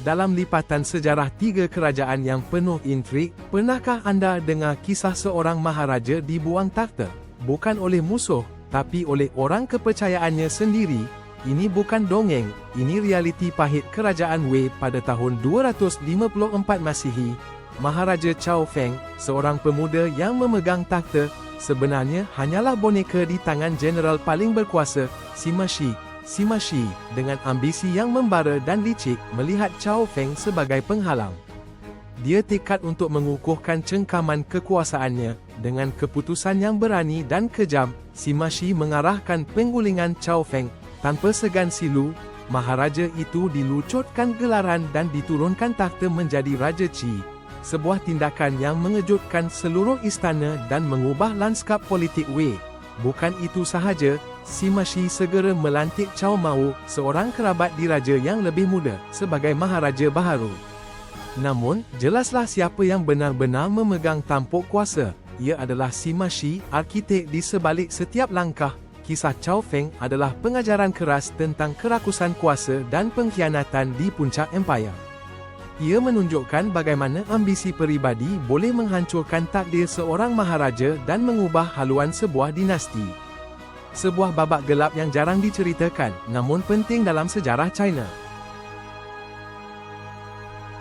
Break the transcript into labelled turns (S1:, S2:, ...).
S1: Dalam lipatan sejarah 3 kerajaan yang penuh intrik, pernahkah anda dengar kisah seorang maharaja dibuang takhta? Bukan oleh musuh, tapi oleh orang kepercayaannya sendiri. Ini bukan dongeng, ini realiti pahit kerajaan Wei pada tahun 254 Masihi. Maharaja Chao Feng, seorang pemuda yang memegang takhta, sebenarnya hanyalah boneka di tangan jeneral paling berkuasa, Sima Shi. Sima Shi, dengan ambisi yang membara dan licik, melihat Chao Feng sebagai penghalang. Dia tekad untuk mengukuhkan cengkaman kekuasaannya. Dengan keputusan yang berani dan kejam, Sima Shi mengarahkan penggulingan Chao Feng. Tanpa segan silu, maharaja itu dilucutkan gelaran dan diturunkan takhta menjadi Raja Qi. Sebuah tindakan yang mengejutkan seluruh istana dan mengubah lanskap politik Wei. Bukan itu sahaja, Sima Shi segera melantik Cao Mao, seorang kerabat diraja yang lebih muda, sebagai maharaja baharu. Namun, jelaslah siapa yang benar-benar memegang tampuk kuasa. Ia adalah Sima Shi, arkitek di sebalik setiap langkah. Kisah Chao Feng adalah pengajaran keras tentang kerakusan kuasa dan pengkhianatan di puncak empayar. Ia menunjukkan bagaimana ambisi peribadi boleh menghancurkan takdir seorang maharaja dan mengubah haluan sebuah dinasti. Sebuah babak gelap yang jarang diceritakan, namun penting dalam sejarah China.